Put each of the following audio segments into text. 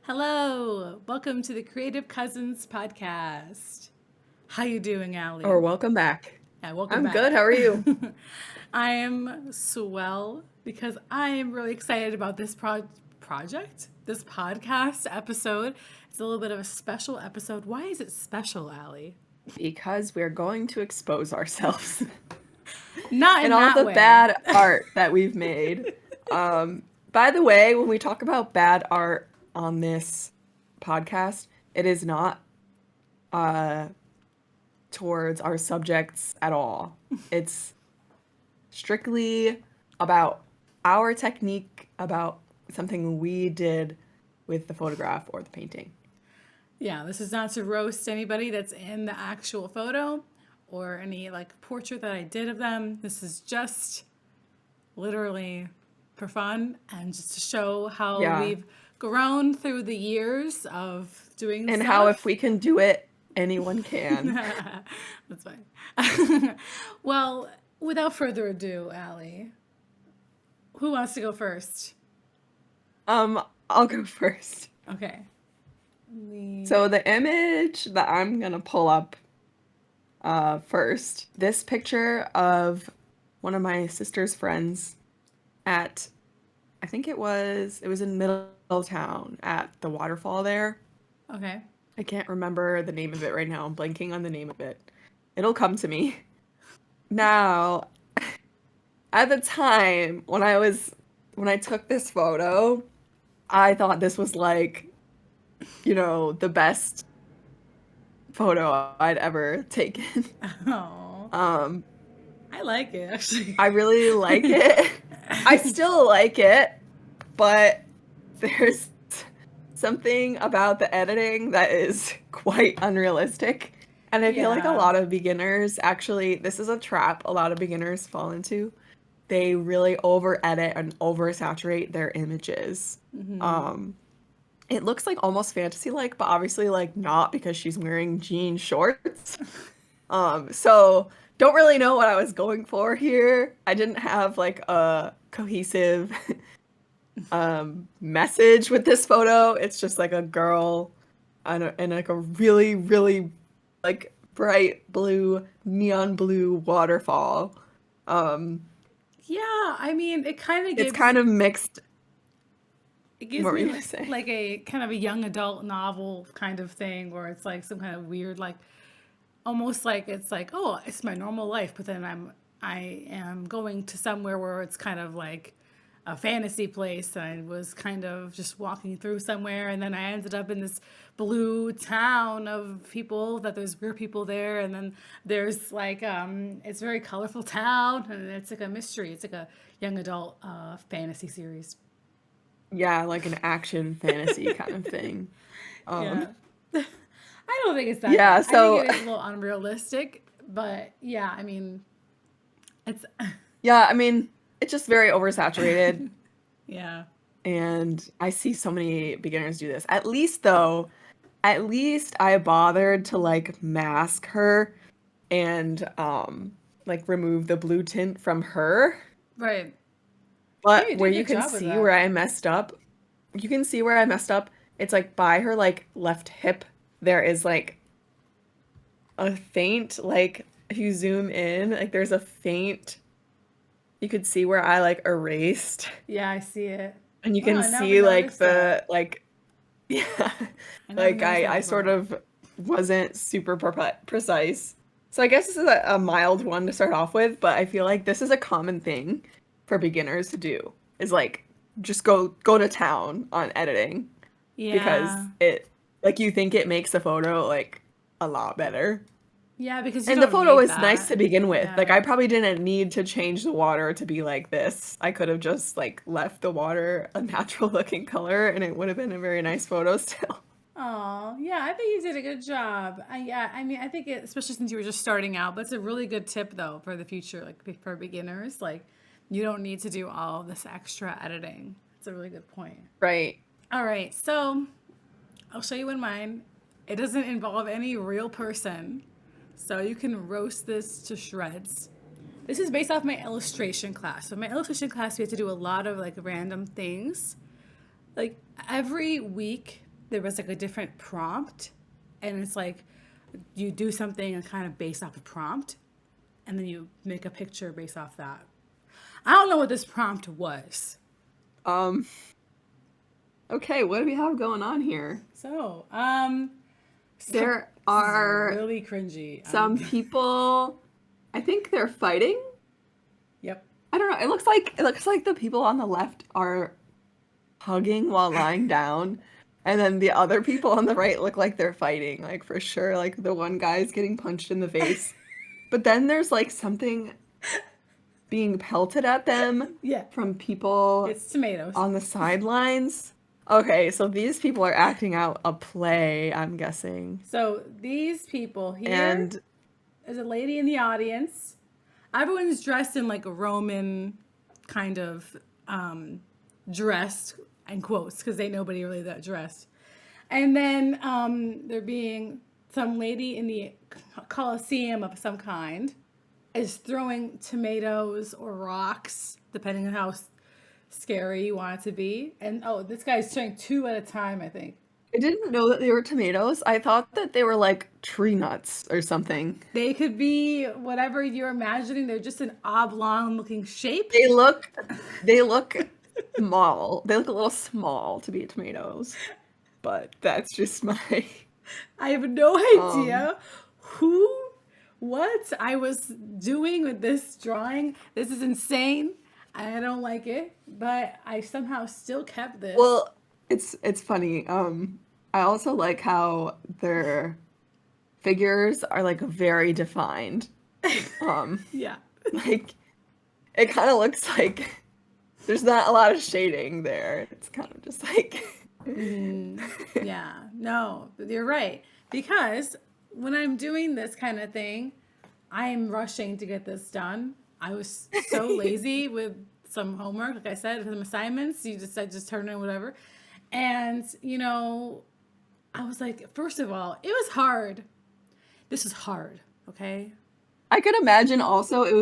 Hello, welcome to the Creative Cousins podcast. How you doing, Or Allie? welcome back. Yeah, welcome I'm good. back. How are you? I am swell because I am really excited about this this podcast episode. It's a little bit of a special episode. Why is it special, Allie? Because we're going to expose ourselves Not and in all that the way. bad art that we've made. By the way, when we talk about bad art on this podcast, it is not uh, towards our subjects at all. It's strictly about our technique, about something we did with the photograph or the painting. Yeah, this is not to roast anybody that's in the actual photo or any like portrait that I did of them. This is just literally for fun and just to show how Yeah. we've grown through the years of doing And how if stuff. we can do it, anyone can. That's fine. Well, without further ado, Allie, who wants to go first? I'll go first. Okay. So the image that I'm gonna pull up first, this picture of one of my sister's friends at, I think it was in Middletown at the waterfall there. Okay. I can't remember the name of it right now. I'm blanking on the name of it. It'll come to me. Now, at the time when I took this photo, I thought this was like, the best photo I'd ever taken. Oh, Um, I like it actually. I really like it. I still like it, but there's something about the editing that is quite unrealistic. And I feel like a Yeah. lot of beginners actually, this is a trap a lot of beginners fall into. They really over edit and oversaturate their images. Um, it looks like almost fantasy like, but obviously like not because she's wearing jean shorts. So don't really know what I was going for here. I didn't have like a cohesive message with this photo. It's just like a girl and like a really, really like bright blue, neon blue waterfall. Um, Yeah, I mean, it's kind of mixed. it gives What were me you gonna say? like a kind of a young adult novel kind of thing where it's like some kind of weird like almost like it's like, oh, it's my normal life, but then I am going to somewhere where it's kind of like a fantasy place. I was kind of just walking through somewhere, and then I ended up in this blue town of people. That there's weird people there, and then there's like it's a very colorful town, and it's like a mystery. It's like a young adult fantasy series. Yeah, like an action fantasy kind of thing. Yeah. Um, I don't think it's that yeah, bad. I think so it is a little unrealistic, but yeah, I mean, it's yeah, I mean, it's just very oversaturated. yeah. And I see so many beginners do this. At least though, at least I bothered to like mask her and like remove the blue tint from her. Right. Yeah, But you where did a you good can job with see where that. I messed up, you can see where I messed up. It's like by her like left hip, there is like a faint like if you zoom in, like there's a faint you could see where I like erased Yeah, I see it. and you Wow, can I never see like noticed that. the like yeah, I never like noticed that I sort before. of wasn't super precise. So I guess this is a mild one to start off with, but I feel like this is a common thing for beginners to do. Is like just go to town on editing because Yeah. it like you think it makes the photo like a lot better. Yeah, because you And the don't photo need was nice to that. begin with. Like Yeah. I probably didn't need to change the water to be like this. I could have just like left the water a natural looking color and it would have been a very nice photo still. Oh, yeah, I think you did a good job. Yeah, I mean, I think it, especially since you were just starting out, but it's a really good tip though for the future, like for beginners. Like, you don't need to do all this extra editing. It's a really good point. Right. All right, so I'll show you in mine. It doesn't involve any real person, so you can roast this to shreds. This is based off my illustration class. So my illustration class, we have to do a lot of like random things. Like every week, there was like a different prompt, and it's like you do something and kind of based off a prompt, and then you make a picture based off that. I don't know what this prompt was. Um, okay, what do we have going on here? So, There are really cringy. some people, I think they're fighting. Yep. I don't know. It looks like the people on the left are hugging while lying down, and then the other people on the right look like they're fighting, like for sure. Like the one guy's getting punched in the face. But then there's like something being pelted at them Yeah. from people It's tomatoes. on the sidelines. Okay, so these people are acting out a play, I'm guessing. So these people here, And there's a lady in the audience. Everyone's dressed in like a Roman kind of dressed, in quotes, because ain't nobody really that dressed. And then there being some lady in the Colosseum of some kind is throwing tomatoes or rocks, depending on how scary you want it to be. And oh, this guy's throwing two at a time, I think. I didn't know that they were tomatoes. I thought that they were like tree nuts or something. They could be whatever you're imagining. They're just an oblong looking shape. They look small. They look a little small to be tomatoes. But that's just my I have no idea what I was doing with this drawing. This is insane. I don't like it, but I somehow still kept this. Well, it's funny. I also like how their figures are like very defined. Yeah. Like it kind of looks like there's not a lot of shading there. It's kind of just like Yeah. No, you're right. Because when I'm doing this kind of thing, I am rushing to get this done. I was so lazy with some homework, like I said, some assignments. I just turned in whatever. And, I was like, first of all, it was hard. This is hard, okay? I could imagine also it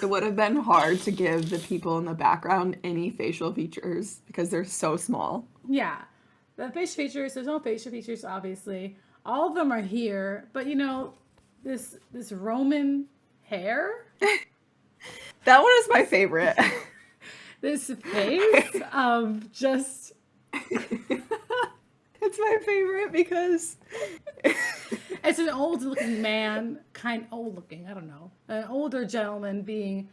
would have been hard to give the people in the background any facial features because they're so small. Yeah. The facial features, there's no facial features, obviously. All of them are here, but this Roman hair, That one is my favorite. this face just It's my favorite because it's an old looking man, old looking, I don't know, an older gentleman being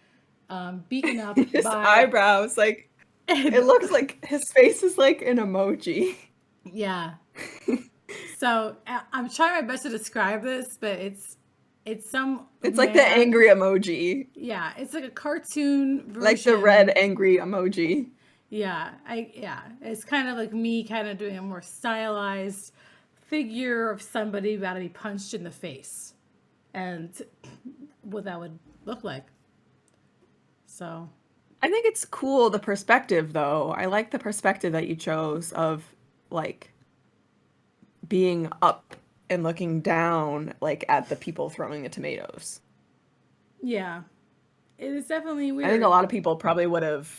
beaten up his by eyebrows, like it looks like his face is like an emoji. Yeah. So I'm trying my best to describe this, but it's some It's like the man- angry emoji, Yeah, it's like a cartoon version. like the red angry emoji. Yeah, it's kind of like me kind of doing a more stylized figure of somebody about to be punched in the face, and what that would look like. So, I think it's cool, the perspective though. I like the perspective that you chose of like being up and looking down like at the people throwing the tomatoes. yeah, it is definitely weird. I think a lot of people probably would have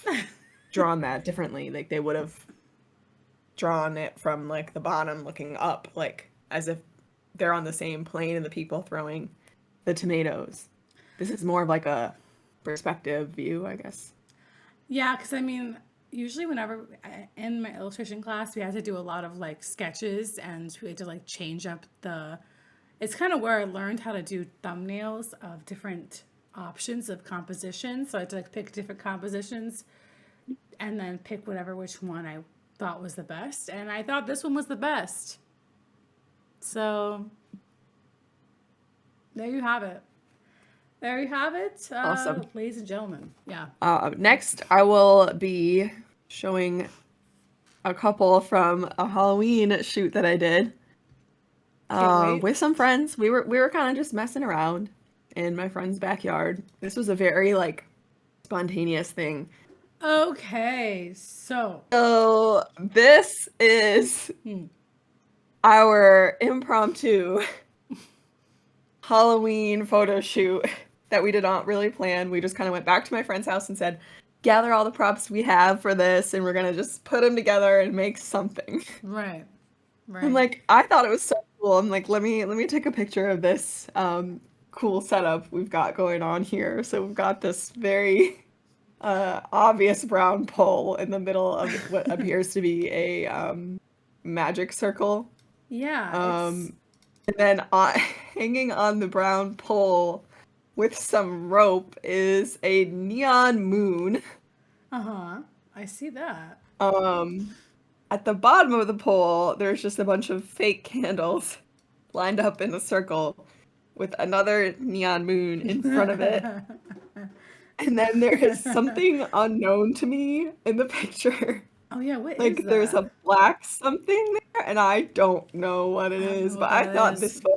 drawn that differently. Like they would have drawn it from like the bottom looking up, like as if they're on the same plane and the people throwing the tomatoes. This is more of like a perspective view, I guess. Yeah, because I mean, usually whenever in my illustration class, we had to do a lot of like sketches and we had to like change up it's kind of where I learned how to do thumbnails of different options of composition. So I had to like pick different compositions and then pick which one I thought was the best. And I thought this one was the best. So there you have it. There you have it, Awesome. ladies and gentlemen. Yeah. Next, I will be showing a couple from a Halloween shoot that I did wait. with some friends. We were kind of just messing around in my friend's backyard. This was a very like spontaneous thing. Okay, so So this is our impromptu Halloween photo shoot that we did not really plan. We just kind of went back to my friend's house and said, gather all the props we have for this, and we're gonna just put them together and make something. right. I'm Right. like, I thought it was so cool. I'm like, let me take a picture of this cool setup we've got going on here. So we've got this very obvious brown pole in the middle of what appears to be a magic circle. Yeah, it's Um, and then hanging on the brown pole with some rope is a neon moon. uh-huh. I see that. Um, at the bottom of the pole, there's just a bunch of fake candles lined up in a circle with another neon moon in front of it. And then there is something unknown to me in the picture. Oh yeah, what is Like there's that? a black something there, and I don't know what it I don't know is, what but I that thought is. this was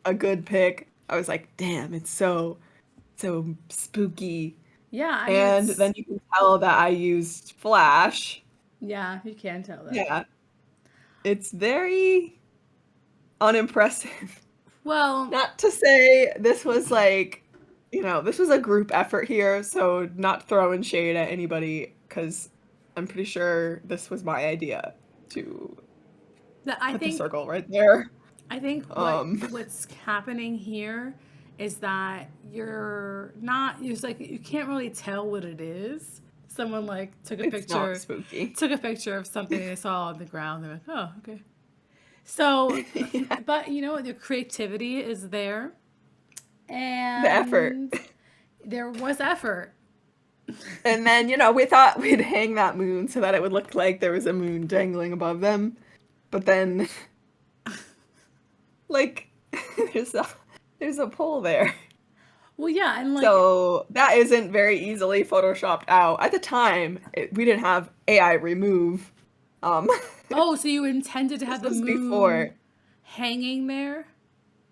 a good pick. I was like, damn, it's so spooky. Yeah, I mean And then it's you can tell that I used flash. yeah, you can tell that. Yeah, it's very unimpressive. Well, Not to say this was like, this was a group effort here, so not throwing shade at anybody, because I'm pretty sure this was my idea to the, I put the think circle right there. I think Um, what's happening here is that you're just like you can't really tell what it is. Someone like it's not spooky. took a picture of something they saw on the ground. They're like, oh, okay. So, Yeah, but you know what? Your creativity is there, the effort. and there was effort. And then, we thought we'd hang that moon so that it would look like there was a moon dangling above them. But then, like, there's a there's a pole there. Well, yeah, and like, So that isn't very easily photoshopped out. At the time, we didn't have AI remove. Um, oh, so you intended to this have the was moon before. hanging there?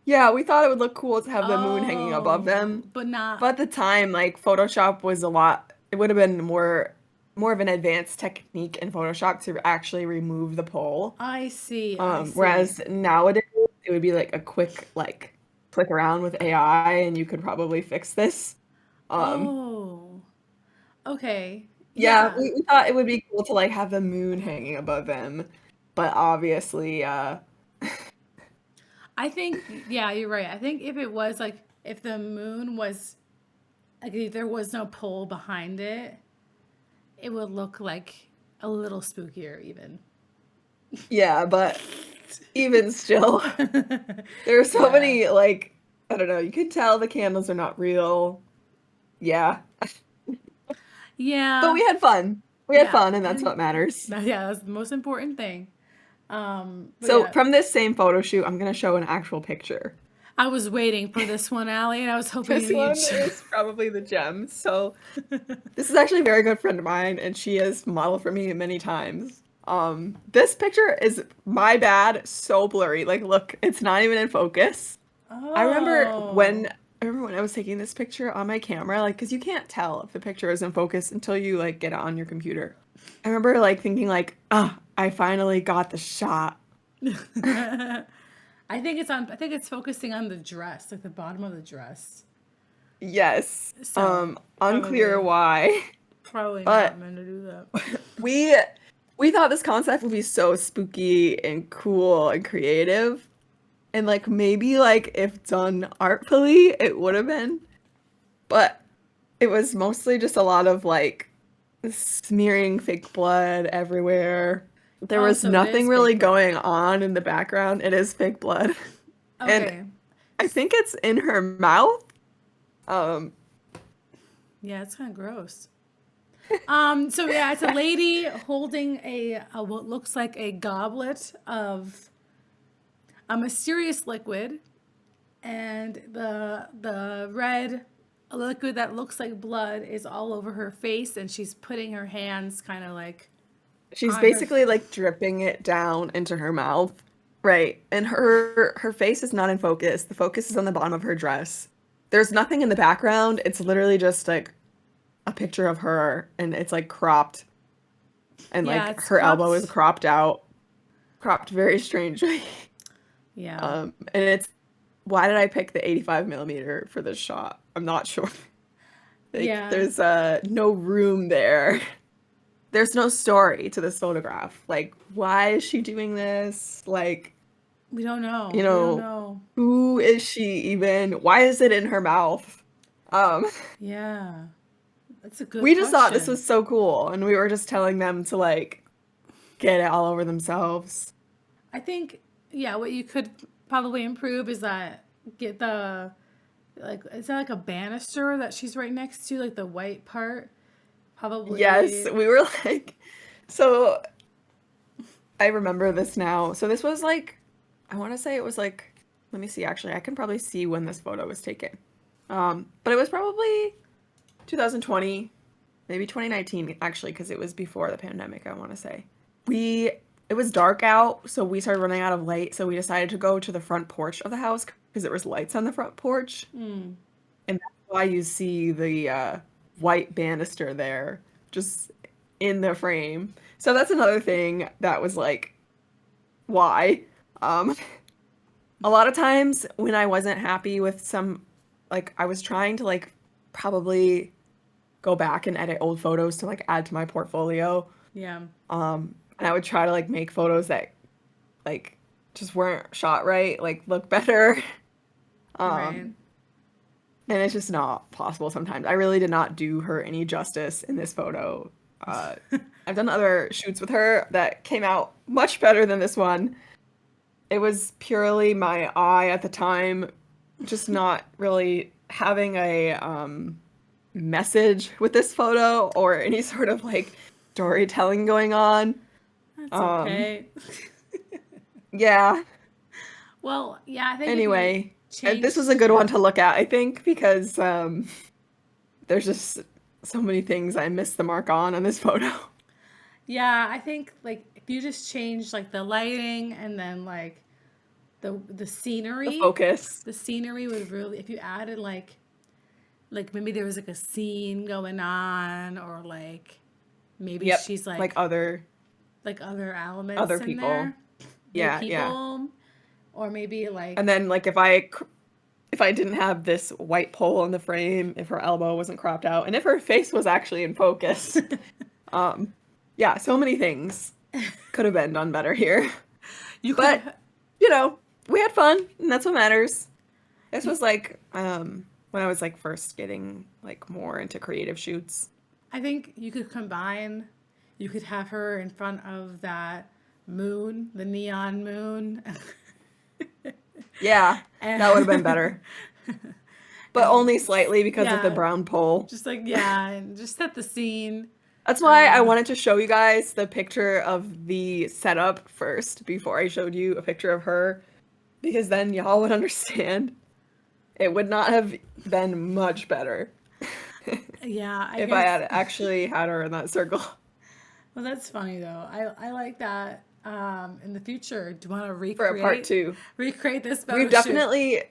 Yeah, we thought it would look cool to have the moon hanging above Oh, them. but not. But at the time, like Photoshop was a lot. It would have been more of an advanced technique in Photoshop to actually remove the pole. I see. I see. Whereas nowadays, it would be like a quick like click around with AI, and you could probably fix this. Um, Oh, okay. Yeah, Yeah. we thought it would be cool to like have the moon hanging above them, but obviously, I think, yeah, you're right. I think if it was like, if the moon was, like, if there was no pole behind it, it would look like a little spookier, even. yeah, but even still, there are so Yeah. many like I don't know. You can tell the candles are not real. Yeah, but Yeah. we had fun. We had Yeah. fun, and that's And what matters. yeah, that's the most important thing. But So yeah, from this same photo shoot, I'm gonna show an actual picture. I was waiting for this one, Allie, and I was hoping This you'd one is probably the gem. So this is actually a very good friend of mine, and she has modeled for me many times. This picture is my bad, so blurry. Like, look, it's not even in focus. I remember when Oh. I remember when I was taking this picture on my camera, like, because you can't tell if the picture is in focus until you like get it on your computer. I remember like thinking like, ah, I finally got the shot. I think it's focusing on the dress, like the bottom of the dress. Yes. So Unclear probably why, probably not but meant to do that. we we thought this concept would be so spooky and cool and creative. And like maybe like if done artfully, it would have been. But it was mostly just a lot of like smearing fake blood everywhere. There Oh, was so it nothing is really fake blood. going on in the background. It is fake blood. And Okay. I think it's in her mouth. Um, Yeah, it's kind of gross. So yeah, it's a lady holding a what looks like a goblet of a mysterious liquid, and the red liquid that looks like blood is all over her face, and she's putting her hands kind of like she's on her. basically like dripping it down into her mouth. Right. And her face is not in focus. The focus is on the bottom of her dress. There's nothing in the background. It's literally just like a picture of her and it's like cropped and Yeah, like it's her elbow is cropped. cropped out, cropped very strangely. Yeah. And it's why did I pick the 85 millimeter for this shot? I'm not sure. Like Yeah. there's no room there. there's no story to this photograph. Like, why is she doing this? Like, We don't you know. We don't know, know. who is she even? Why is it in her mouth? Um, Yeah. That's a good we just thought this question. was so cool, and we were just telling them to like get it all over themselves. I think, yeah, what you could probably improve is that get the, like, is that like a banister that she's right next to, like the white part? Yes, Probably, we were like, so I remember this now. So this was like, I want to say it was like, let me see, actually, I can probably see when this photo was taken. But it was probably 2020, maybe 2019, actually, because it was before the pandemic, I want to say. It was dark out, so we started running out of light, so we decided to go to the front porch of the house because there was lights on the front porch. And that's why you see the white banister there, just in the frame. So that's another thing that was like, why? Um, a lot of times when I wasn't happy with some, like, I was trying to, like, probably go back and edit old photos to, like, add to my portfolio. yeah, And I would try to, like, make photos that, like, just weren't shot right, like, look better. right. Um, and it's just not possible sometimes. I really did not do her any justice in this photo. Uh, I've done other shoots with her that came out much better than this one. It was purely my eye at the time, just not really having a message with this photo or any sort of like storytelling going on. That's Um, okay. yeah. Well, yeah, I think if you Anyway, this was a changed, good one yeah. to look at, I think, because there's just so many things I missed the mark on this photo. Yeah, I think like if you just change like the lighting and then like the The scenery, focus. the scenery would really, if you added like maybe there was like a scene going on, or like maybe Yep. she's Like like other other elements in people. there, other Yeah, yeah. people, or maybe And like then like if I didn't have this white pole in the frame, if her elbow wasn't cropped out, and if her face was actually in focus. Um, yeah, so many things could have been done better here. you could But, have. you know, we had fun, and that's what matters. This was like when I was like first getting like more into creative shoots. I think you could combine. You could have her in front of that moon, the neon moon, Yeah, that would have been and better. But and only slightly because of the yeah, brown pole. just like yeah, and just set the scene. That's why I Uh, wanted to show you guys the picture of the setup first before I showed you a picture of her, because then y'all would understand. It would not have been much better yeah, I if I guess. had actually had her in that circle. Well, that's funny though. I like that. In the future, do you want to For a part two. recreate this We've photo shoot? definitely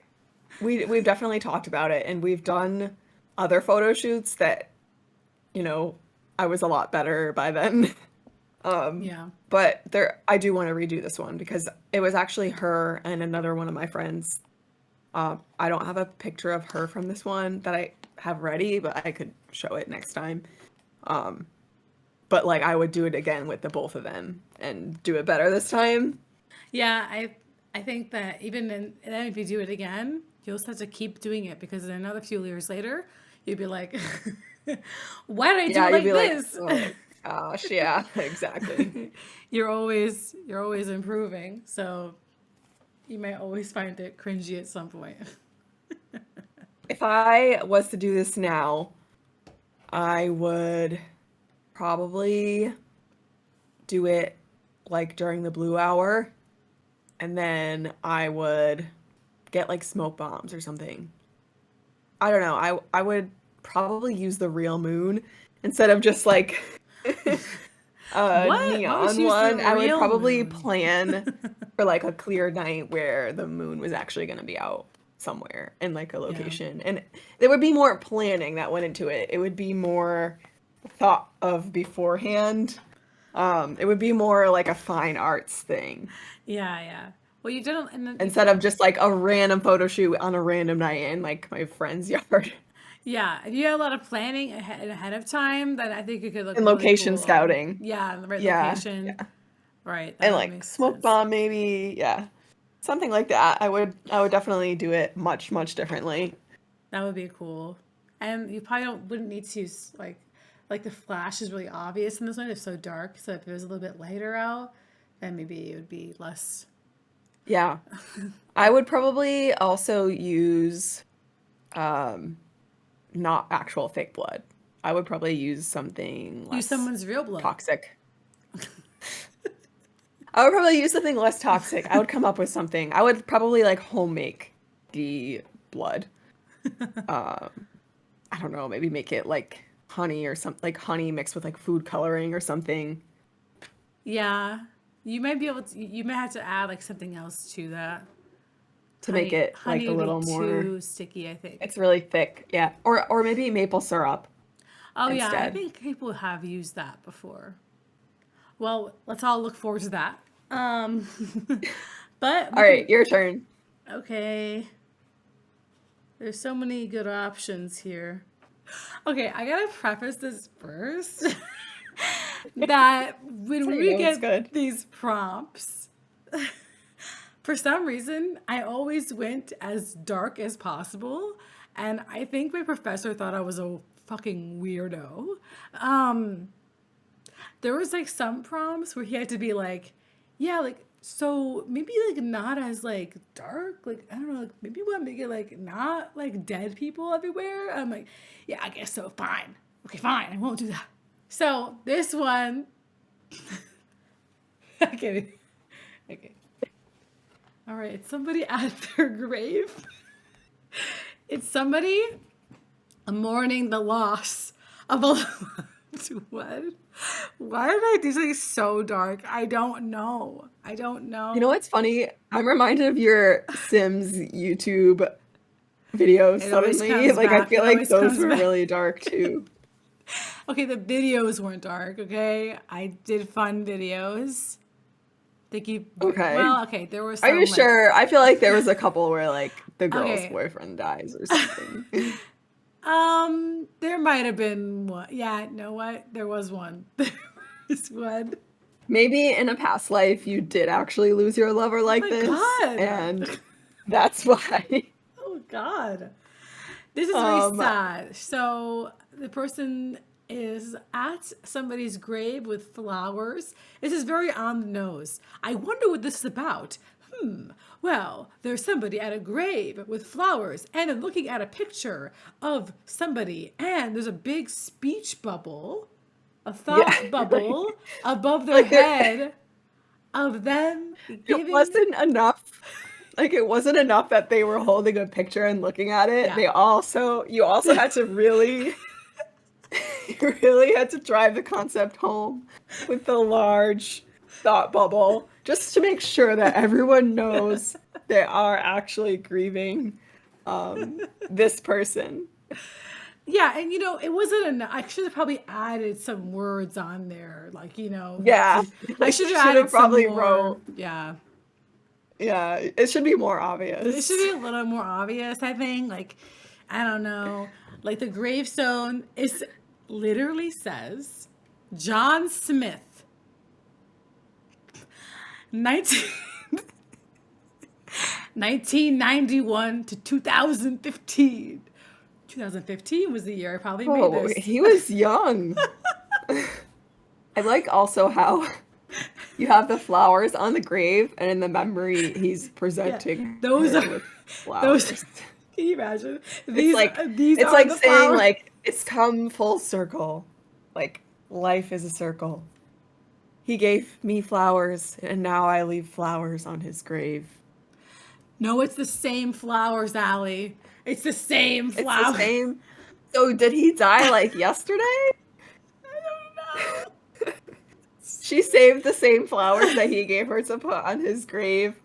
we've definitely talked about it, and we've done other photo shoots that, you know, I was a lot better by then. Um, Yeah. but I do want to redo this one because it was actually her and another one of my friends. I don't have a picture of her from this one that I have ready, but I could show it next time. Um, but like I would do it again with the both of them and do it better this time. Yeah, I think that even and then if you do it again, you'll just have to keep doing it because then another few years later, you'd be like, why did I do Yeah, it you'd like be like, this? oh gosh, yeah, exactly. You're always improving. So you might always find it cringy at some point. If I was to do this now, I would probably do it like during the blue hour, and then I would get like smoke bombs or something. I don't know. I would probably use the real moon instead of just like a What? Why would neon you use the one. I would real probably moon? plan for like a clear night where the moon was actually going to be out somewhere in like a Yeah. location. And there would be more planning that went into it. It would be more thought of beforehand. It would be more like a fine arts thing Yeah, yeah. Well, you did, and then instead of just like a random photo shoot on a random night in like my friend's yard. Yeah, if you had a lot of planning ahead of time, then I think it could look And really location cool. scouting. Yeah, in the right Yeah, location. yeah. Right, And that would like make smoke sense. bomb maybe, yeah. Something like that. I would definitely do it much, much differently. That would be cool. And you probably wouldn't need to use like the flash is really obvious in this one. It's so dark. So if it was a little bit lighter out, then maybe it would be less Yeah. I would probably also use um not actual fake blood. I would probably use something use less someone's real blood. toxic. I would probably use something less toxic. I would come up with something. I would probably like home make the blood. Um, I don't know, maybe make it like honey or something, like honey mixed with like food coloring or something Yeah. You might be able to you might have to add like something else to that. to make it like Honey a would be little more. too sticky, I think. It's really thick, yeah. Or maybe maple syrup Oh yeah, I instead. think people have used that before. Well, let's all look forward to that. Um, but All we right, can. your turn. Okay, there's so many good options here. Okay, I gotta preface this first that when So you we know it's get good. these prompts, for some reason, I always went as dark as possible, and I think my professor thought I was a fucking weirdo. Um, there was like some prompts where he had to be like, yeah, like so maybe like not as like dark, like I don't know, like maybe we want to make it like not like dead people everywhere. I'm like, yeah, I guess so. Fine, okay, fine, I won't do that. So this one, okay, okay, all right, it's somebody at their grave. It's somebody mourning the loss of a loved one. Why did I do something so dark? I don't know. I don't You know know. what's funny? I'm reminded of your Sims YouTube videos It always suddenly. comes Like I back. feel It like always those comes were back. really dark too. Okay, the videos weren't dark, okay? I did fun videos. They keep, Okay. well, okay, there were Are you some like, sure? I feel like there was a couple where like the girl's okay. boyfriend dies or something. There might have been one. Yeah, you know what? There was one. There was one. Maybe in a past life you did actually lose your lover Oh like my this, God. and that's why. Oh God. This is very Um, sad. So the person is at somebody's grave with flowers. This is very on the nose. I wonder what this is about. Well, there's somebody at a grave with flowers and I'm looking at a picture of somebody and there's a big speech bubble, a yeah, thought bubble above their like head of them it giving, wasn't enough. Like it wasn't enough that they were holding a picture and looking at it. yeah. You also had to really, you really had to drive the concept home with the large thought bubble just to make sure that everyone knows they are actually grieving this person. Yeah, and it wasn't enough. I should have probably added some words on there, like Yeah, I like should you have should added have some probably more. wrote. Yeah, Yeah, it should be more it should obvious. be a little more obvious. I think, like, I don't know, like the gravestone is literally says John Smith, 19, 1991 to 2015. 2015 was the year I probably made Oh, this. he was young. I like also how you have the flowers on the grave, and in the memory, he's Yeah, presenting those her are with those. flowers. Can you imagine? It's These like these it's are like the saying flowers. like it's come full circle. Like life is a circle. He gave me flowers, and now I leave flowers on his grave. No, it's the same flowers, Allie. It's the same It's the flower. same. So did he die like yesterday? I don't know. She saved the same flowers that he gave her to put on his grave.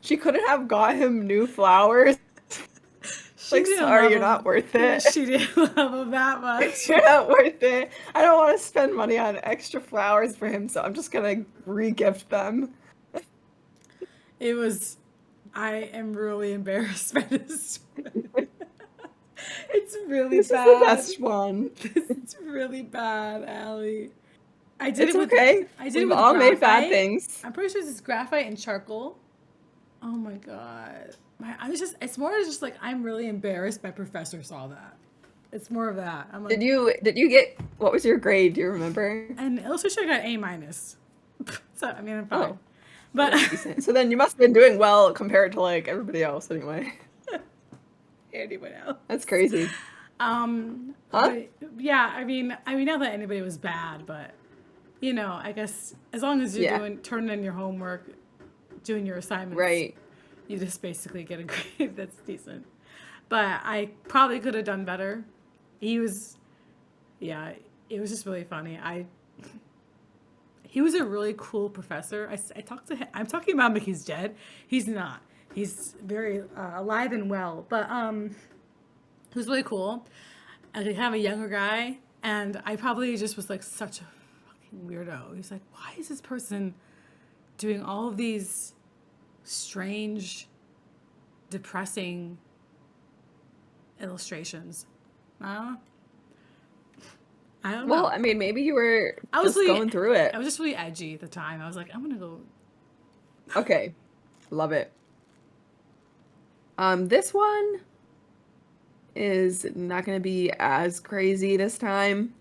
She couldn't have got him new flowers. She Like, didn't sorry, love you're not him. worth it. She didn't love him that much. You're not worth it. I don't want to spend money on extra flowers for him, so I'm just gonna re-gift them. It was. I am really embarrassed by this. It's is really This is bad. the best one. This is really bad, Allie. I did It's it with okay. I did it We've with all made bad graphite. things. I'm pretty sure this is graphite and charcoal. Oh my god. I was just it's more just like I'm really embarrassed my professor saw that. It's more of that. I'm like Did you get, what was your grade? Do you remember? and illustration I got A minus. So I mean I'm fine. Oh, But that's decent. So then you must have been doing well compared to like everybody else anyway. anyone else. That's crazy. Huh? But, yeah, I mean not that anybody was bad, but you know, I guess as long as you're turning in your homework, doing your assignments, Right. you just basically get a grade that's decent. But I probably could have done better. He was, yeah, it was just really funny. He was a really cool professor. I talked to him. I'm talking about him like he's dead. He's not. He's very alive and well. But he was really cool. And they have a younger guy, and I probably just was like such a fucking weirdo. He's like, why is this person doing all of these strange, depressing illustrations? I don't know. Well, I mean, maybe you were I was just really, going through it. I was just really edgy at the time. I was like, I'm gonna go. Okay. Love it. This one is not going to be as crazy this time.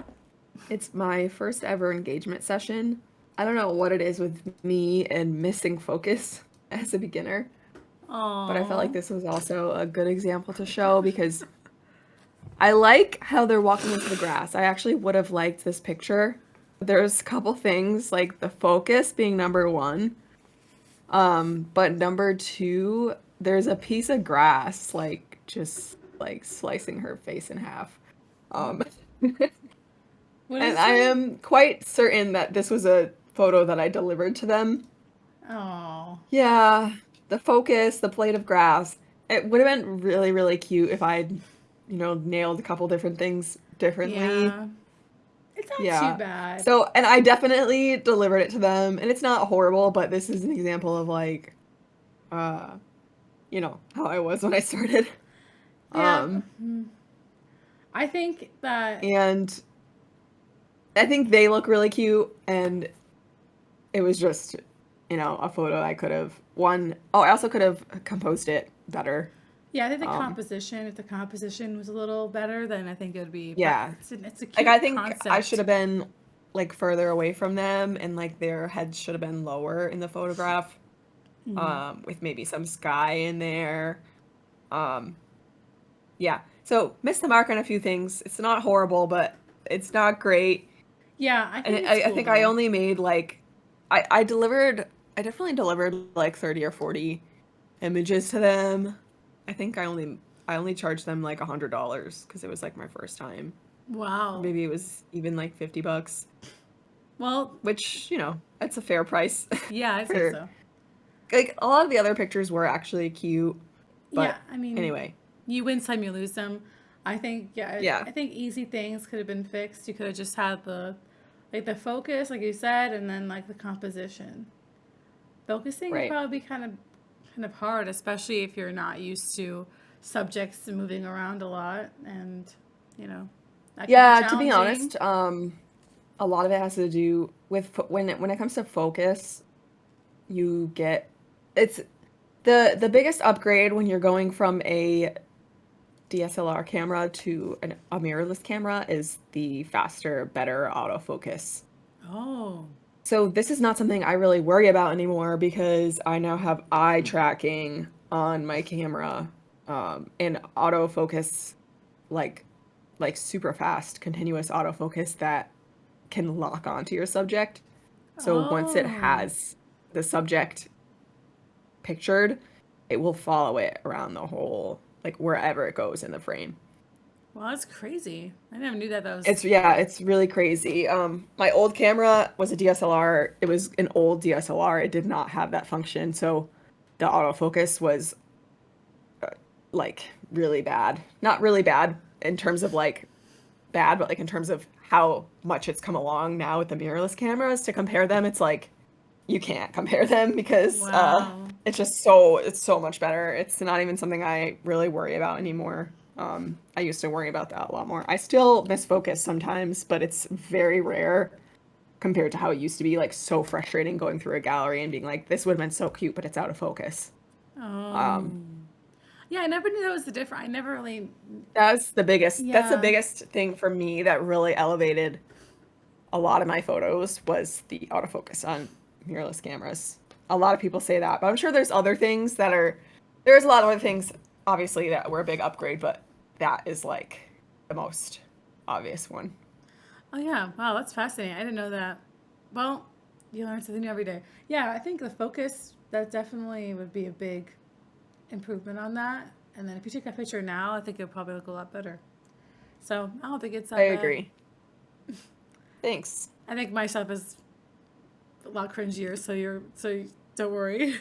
It's my first ever engagement session. I don't know what it is with me and missing focus as a beginner, but I felt like this was also a good example to show because I like how they're walking into the grass. I actually would have liked this picture. There's a couple things, like the focus being number one. But number two, there's a piece of grass, like, just, like, slicing her face in half. What And is I it? am quite certain that this was a photo that I delivered to them. Oh, Yeah, the focus, the blade of grass. It would have been really, really cute if I'd, nailed a couple different things differently. yeah. It's not Yeah. too bad. So, and I definitely delivered it to them, and it's not horrible, but this is an example of like, uh, how I was when I started. Yeah. I think that. And I think they look really cute, and it was just, a photo I could have I also could have composed it better. Yeah, I think the composition. If the composition was a little better, then I think it would be. Yeah. It's a cute Like, I think concept. I should have been like further away from them, and like their heads should have been lower in the photograph. With maybe some sky in there. Yeah. So missed the mark on a few things. It's not horrible, but it's not great. Yeah, I think And it's I cool, think I though. only made like I definitely delivered like 30 or 40 images to them. I think I only charged them like $100 because it was like my first time. Wow. Maybe it was even like $50, Well, which, that's a fair price. yeah, I think for- so. Like, a lot of the other pictures were actually cute, but Yeah, I mean, anyway. you win some, you lose some. I think, Yeah. I think easy things could have been fixed. You could have just had the focus, like you said, and then like the composition. Focusing Right. would probably be kind of hard, especially if you're not used to subjects moving around a lot, and that can be Yeah, to be challenging. honest, a lot of it has to do with when it comes to focus, it's the biggest upgrade when you're going from a DSLR camera to a mirrorless camera is the faster, better autofocus. Oh, So this is not something I really worry about anymore because I now have eye tracking on my camera, and autofocus, like super fast, continuous autofocus that can lock onto your subject. So once it Oh. has the subject pictured, it will follow it around the whole, like wherever it goes in the frame. Well, that's crazy. I never knew that. That was. It's really crazy. My old camera was a DSLR. It was an old DSLR. It did not have that function, so the autofocus was like really bad. Not really bad in terms of like bad, but like in terms of how much it's come along now with the mirrorless cameras. To compare them, it's like you can't compare them because Wow. it's so much better. It's not even something I really worry about anymore. I used to worry about that a lot more. I still miss focus sometimes, but it's very rare compared to how it used to be, like so frustrating going through a gallery and being like, this would have been so cute, but it's out of focus. Oh. Um, Yeah, I never knew that was the difference. I never really. that's the Yeah. biggest thing for me that really elevated a lot of my photos was the autofocus on mirrorless cameras. A lot of people say that, but I'm sure there's a lot of other things obviously that were a big upgrade, but that is like the most obvious one. Oh yeah. Wow, that's fascinating. I didn't know that. Well, you learn something new every day. Yeah, I think the focus that definitely would be a big improvement on that. And then if you take a picture now, I think it'll probably look a lot better. So I don't think it's I that bad. agree. Thanks. I think my stuff is a lot cringier. So don't worry.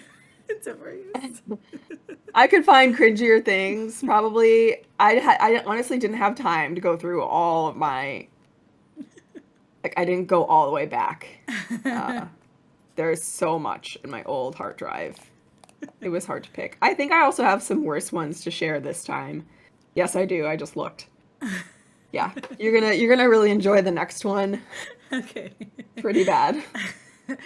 Don't worry. I could find cringier things. Probably, I honestly didn't have time to go through all of my, like, I didn't go all the way back. Uh, there's so much in my old hard drive. It was hard to pick. I think I also have some worse ones to share this time. Yes, I do. I just looked. Yeah, you're gonna really enjoy the next one. Okay. Pretty bad. All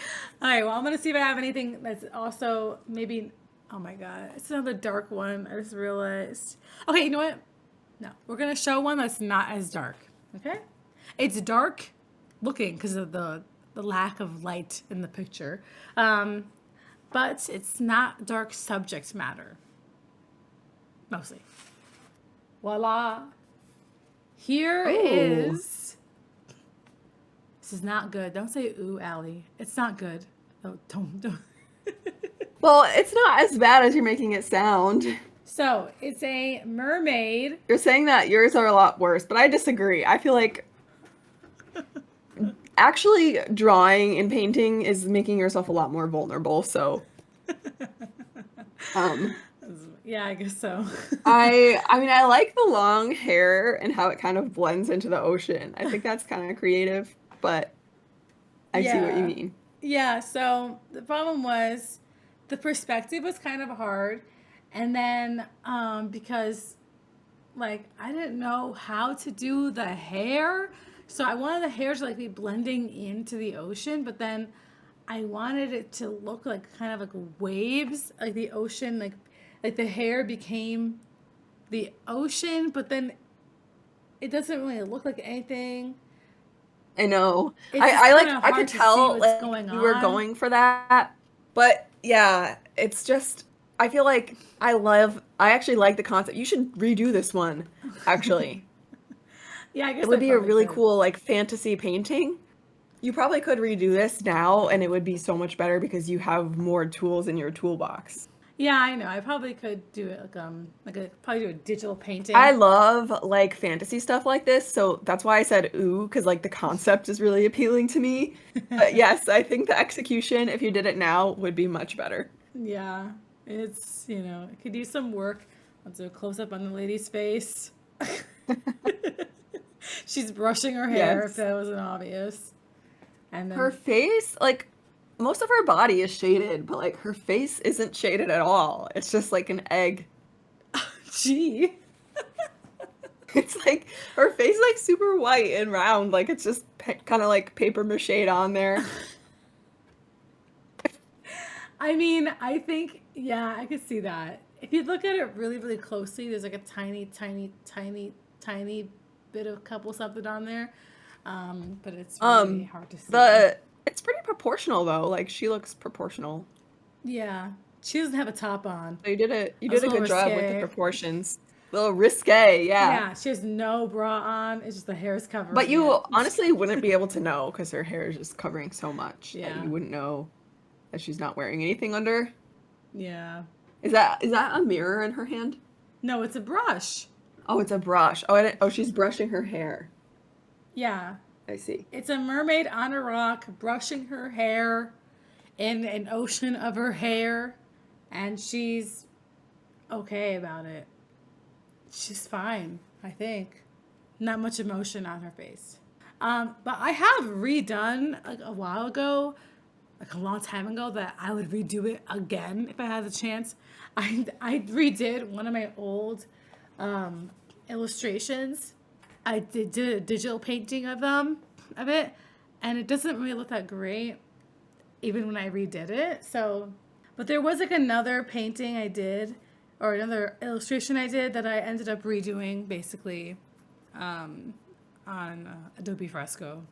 right. Well, I'm gonna see if I have anything that's also maybe. Oh my god, it's another dark one. I just realized. Okay, you know what? No, we're gonna show one that's not as dark. Okay, it's dark looking because of the lack of light in the picture, but it's not dark subject matter mostly. Voila! Here Oh. is. This is not good. Don't say ooh, Allie. It's not good. Oh, don't. Well, it's not as bad as you're making it sound. So it's a mermaid. You're saying that yours are a lot worse, but I disagree. I feel like actually drawing and painting is making yourself a lot more vulnerable. So, um, Yeah, I guess so. I mean, I like the long hair and how it kind of blends into the ocean. I think that's kind of creative, but I see what you Yeah. mean. Yeah, so the problem was the perspective was kind of hard. And then because like I didn't know how to do the hair. So I wanted the hair to like be blending into the ocean, but then I wanted it to look like kind of like waves, like the ocean, like the hair became the ocean, but then it doesn't really look like anything. I know. It's just kind of I could hard to see tell what's like going you were on. going for that, but yeah, it's just I feel like I actually like the concept. You should redo this one, actually. Yeah, I It guess I would be a probably really could. cool like fantasy painting. You probably could redo this now and it would be so much better because you have more tools in your toolbox. Yeah, I know. I probably could do it like a probably do a digital I painting. love like fantasy stuff like this, so that's why I said ooh, because like the concept is really appealing to me. But yes, I think the execution, if you did it now, would be much better. Yeah, it's it could use some work. Let's do a close up on the lady's face. She's brushing her hair if Yes. that wasn't obvious. And Her then, face, like most of her body is shaded, but like her face isn't shaded at all. It's just like an egg. gee. It's like her face is like super white and round, like it's just kind of like paper mache on there. I mean, I think, yeah, I could see that. If you look at it really, really closely, there's like a tiny, tiny, tiny, tiny bit of couple something on there. But it's really Um, hard to see. the it's pretty proportional though. Like she looks proportional. Yeah. She doesn't have a top on. So you That's did a a little good job with the risque. proportions. A little risque, yeah. Yeah, she has no bra on. It's just the hair is But covering it. you honestly wouldn't be able to know because her hair is just covering so much that Yeah. you wouldn't know that she's not wearing anything under. Yeah. Is that a mirror in her hand? No, it's a brush. Oh, it's a brush. Oh, oh, she's brushing her hair. Yeah. I see. It's a mermaid on a rock brushing her hair in an ocean of her hair. And she's okay about it. She's fine, I think. Not much emotion on her face. But I have redone like a while ago, like a long time ago, that I would redo it again if I had the chance. I redid one of my old illustrations. I did a digital painting of it, and it doesn't really look that great, even when I redid it. So, but there was like another painting I did, or another illustration I did that I ended up redoing basically on Adobe Fresco.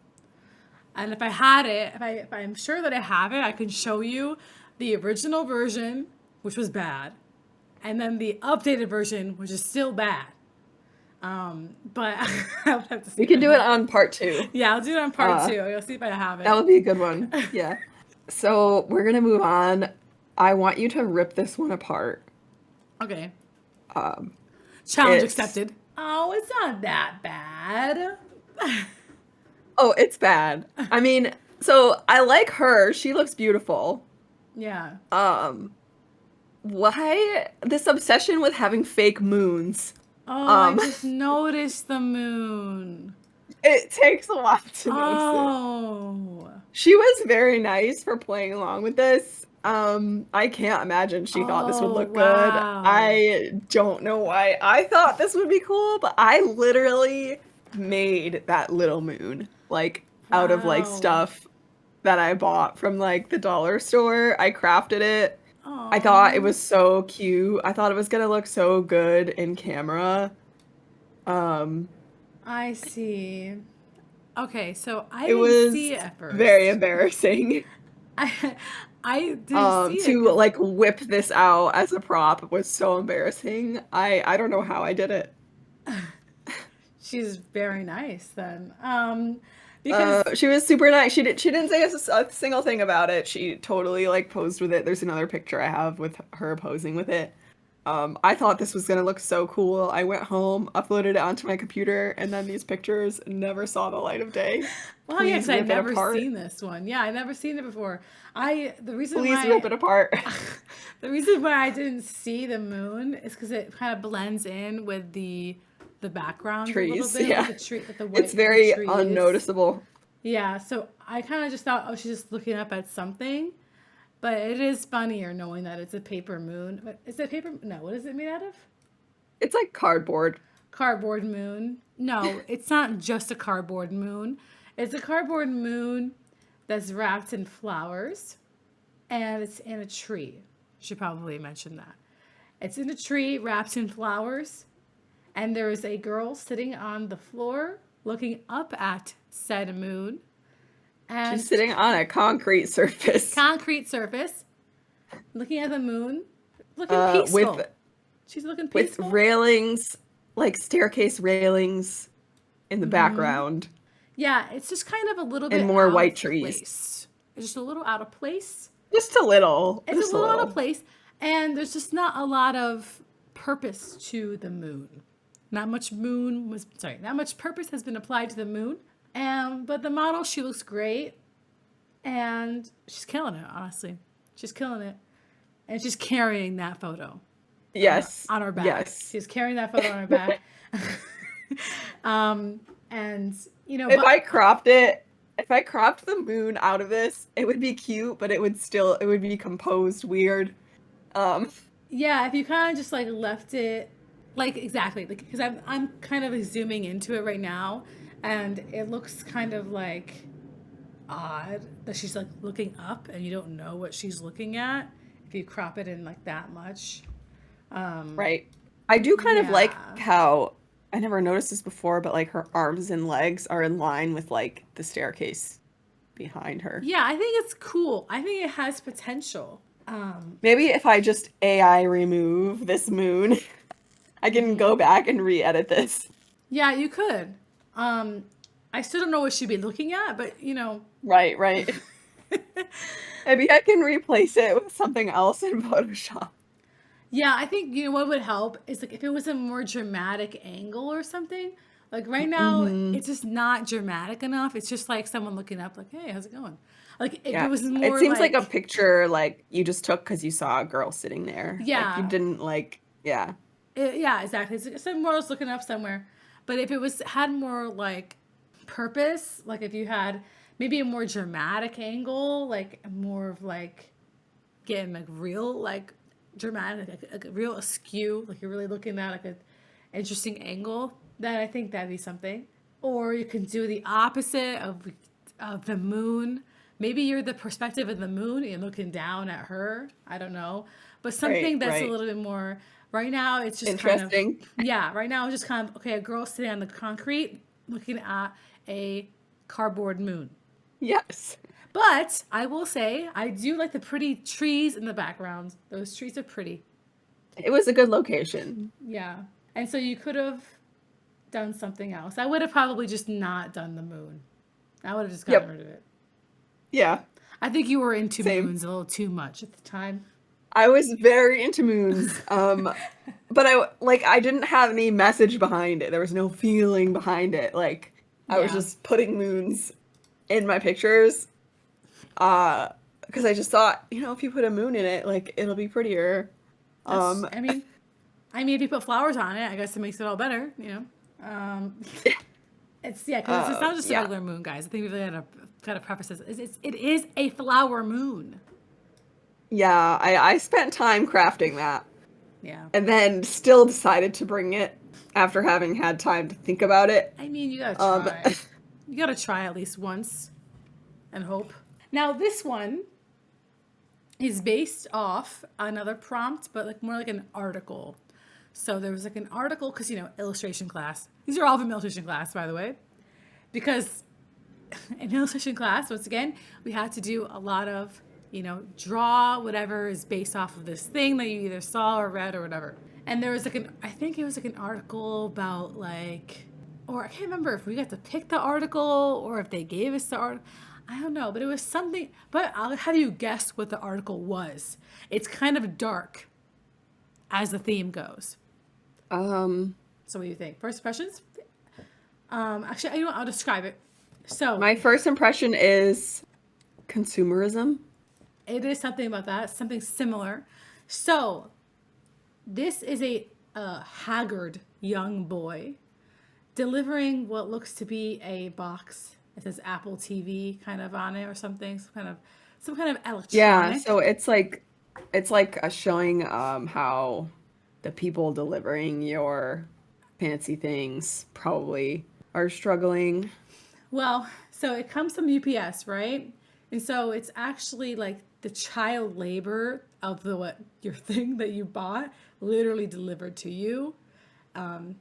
And if I had it, if I'm sure that I have it, I can show you the original version, which was bad, and then the updated version, which is still bad. But I would have to see. We can do it on part 2. Yeah, I'll do it on part 2. I'll see if I have it. That would be a good one. Yeah. So we're gonna move on. I want you to rip this one apart. Okay. Challenge it's- accepted. Oh, it's not that bad. Oh, it's bad. I mean, so I like her. She looks beautiful. Yeah. Why this obsession with having fake moons? Oh, I just noticed the moon. It takes a while to notice it. Oh. She was very nice for playing along with this. I can't imagine she thought this would Oh, look good. wow. I don't know why I thought this would be cool, but I literally made that little moon, like, out of, like, Wow. stuff that I bought from, like, the dollar store. I crafted it. Aw. I thought it was so cute. I thought it was gonna look so good in camera. I see. Okay, so I It didn't was see it at first. very embarrassing. I didn't see To it. like whip this out as a prop was so embarrassing. I don't know how I did it. She's very nice then. Because She was super nice. She didn't say a single thing about it. She totally like posed with it. There's another picture I have with her posing with it. I thought this was gonna look so cool. I went home, uploaded it onto my computer, and then these pictures never saw the light of day. well, yeah, Please 'cause I'd rip it never apart. seen this one. Yeah, I'd never seen it before. The reason Please why rip it apart. the reason why I didn't see the moon is because it kind of blends in with the background a little Trees, bit, yeah. with the tree, with the white, It's very the trees. unnoticeable. Yeah, so I kind of just thought, oh, she's just looking up at something. But it is funnier knowing that it's a paper moon. But is it paper? No, what is it made out of? It's like cardboard. Cardboard moon. No, it's not just a cardboard moon. It's a cardboard moon that's wrapped in flowers, and it's in a tree. Should probably mention that. It's in a tree wrapped in flowers, and there is a girl sitting on the floor looking up at said moon. And She's sitting on a concrete surface. concrete surface, looking at the moon, looking Uh, peaceful. with She's looking with peaceful. railings, like staircase railings in the background. Yeah, it's just kind of a little bit And more out white of trees. place. It's just a little out of place. Just a little. It's Just a little out of place, and there's just not a lot of purpose to the moon. Not much purpose has been applied to the moon. But the model, she looks great, and she's killing it. Honestly, she's killing it, and she's carrying that photo Yes. on her back. Yes. She's carrying that photo on her back. And you know, If but I cropped the moon out of this, it would be cute, but it would be composed weird. yeah, if you kind of just like left it, like exactly, like because I'm kind of zooming into it right now, and it looks kind of like odd that she's like looking up and you don't know what she's looking at if you crop it in like that much. Right. I do kind of like Yeah. how I never noticed this before, but like her arms and legs are in line with like the staircase behind her. Yeah, I think it's cool. I think it has potential. Maybe if I just AI remove this moon, I can go back and re-edit this. Yeah, you could. I still don't know what she'd be looking at, but you know, Right, right. Maybe I can replace it with something else in Photoshop. yeah, I think you know what would help is like if it was a more dramatic angle or something. Like right now, it's just not dramatic enough. It's just like someone looking up, like, "Hey, how's it going?" Like if Yeah. it was It more seems like a picture like you just took because you saw a girl sitting there. Like Yeah. you didn't like, yeah. yeah, exactly. It's like someone else looking up somewhere. But if it had more like purpose, like if you had maybe a more dramatic angle, like more of like getting like real like dramatic, like a real askew, like you're really looking at like interesting angle, then I think that'd be something. Or you can do the opposite of the moon. Maybe you're the perspective of the moon and looking down at her. I don't know. But Right, something that's a right. little bit more, right now, it's just kind of, Interesting. yeah, right now, it's just kind of, okay, a girl sitting on the concrete looking at a cardboard moon. Yes. But I will say, I do like the pretty trees in the background. Those trees are pretty. It was a good location. Yeah. And so you could have done something else. I would have probably just not done the moon. I would have just gotten Yep. rid of it. Yeah. I think you were into Same. moons a little too much at the time. I was very into moons. But I didn't have any message behind it. There was no feeling behind it. Like I was Yeah. just putting moons in my pictures. Because I just thought, if you put a moon in it, like it'll be prettier. That's, Um, I mean, if you put flowers on it, I guess it makes it all better, you know? It's, yeah, because it's not just a yeah. regular moon, guys. I think we've got to preface this. It is a flower moon. Yeah, I spent time crafting that Yeah. and then still decided to bring it after having had time to think about it. I mean, you got to Um, try. You got to try at least once and hope. Now, this one is based off another prompt, but like more like an article. So there was like an article, because, illustration class. These are all from illustration class, by the way. Because in illustration class, once again, we had to do a lot of, draw whatever is based off of this thing that you either saw or read or whatever. And there was like I think it was like an article about like, or I can't remember if we got to pick the article or if they gave us the article. I don't know, but it was something, but I'll have you guess what the article was. It's kind of dark as the theme goes. um, So what do you think? First impressions? Actually, I'll describe it. So my first impression is consumerism. it is something about that, something similar. So this is a haggard young boy delivering what looks to be a box. It says Apple TV kind of on it or something, some kind of Yeah, electronic. so it's like a showing how the people delivering your fancy things probably are struggling. Well, so it comes from UPS, right? And so it's actually like the child labor of the what your thing that you bought literally delivered to you. Um,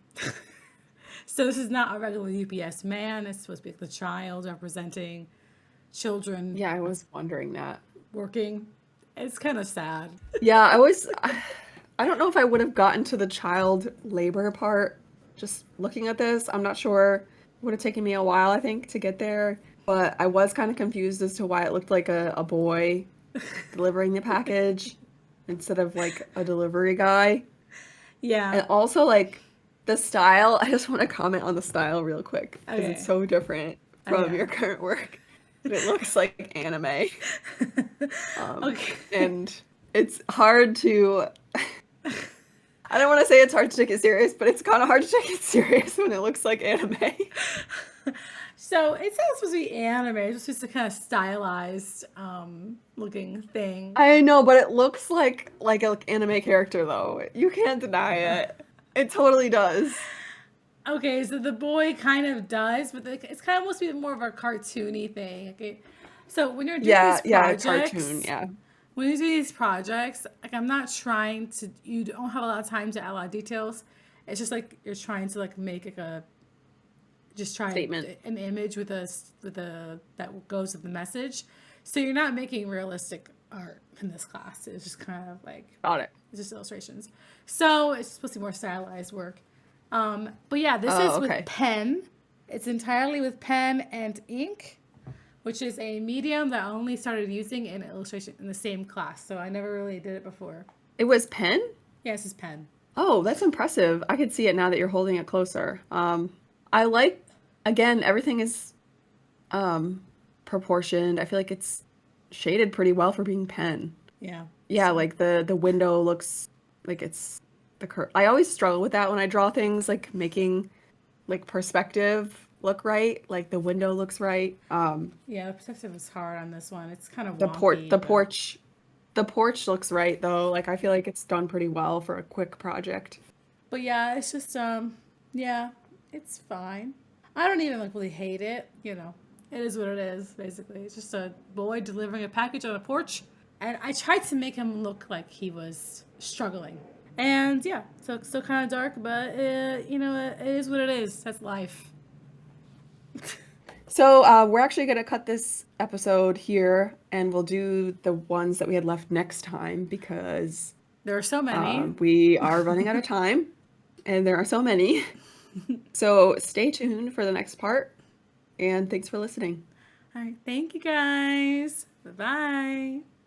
so this is not a regular UPS man. It's supposed to be like the child representing children Yeah, I was wondering that. working. It's kind of sad. Yeah, I don't know if I would have gotten to the child labor part just looking at this. I'm not sure. It would have taken me a while, I think, to get there. But I was kind of confused as to why it looked like a boy delivering the package instead of like a delivery guy. Yeah. And also like the style, I just want to comment on the style real quick because Okay. it's so different I from know. your current work. It looks like anime. Okay. And it's hard to I don't want to say it's hard to take it serious, but it's kind of hard to take it serious when it looks like anime. So it's not supposed to be anime. It's just a kind of stylized looking thing. I know, but it looks like an anime character though. You can't deny it. It totally does. Okay, so the boy kind of does, but it's kind of supposed to be more of a cartoony thing. Okay, so when you're doing Yeah, these yeah, projects, cartoon, yeah. when you do these projects, like I'm not trying to. You don't have a lot of time to add a lot of details. It's just like you're trying to like make like just try Statement. an image with a that goes with the message. So you're not making realistic art in this class. It's just kind of like Got it. it's just illustrations. So it's supposed to be more stylized work. But yeah, this Oh, is okay. with pen. It's entirely with pen and ink, which is a medium that I only started using in illustration in the same class. So I never really did it before. It was pen? Yeah, this is pen. Oh, that's impressive. I could see it now that you're holding it closer. I like, again, everything is proportioned. I feel like it's shaded pretty well for being pen. Yeah. Yeah, like the window looks like it's the curve. I always struggle with that when I draw things, like making like perspective look right, like the window looks right. Yeah, the perspective is hard on this one. It's kind of The wonky, the but- porch, the porch looks right though. Like I feel like it's done pretty well for a quick project. But yeah, it's just yeah, it's fine. I don't even like really hate it, you know. It is what it is, basically. It's just a boy delivering a package on a porch. And I tried to make him look like he was struggling. And yeah, so it's still kind of dark, but you know, it is what it is. That's life. So we're actually going to cut this episode here, and we'll do the ones that we had left next time because There are so many. we are running out of time, and there are so many. So stay tuned for the next part, and thanks for listening. All right, thank you guys. Bye bye.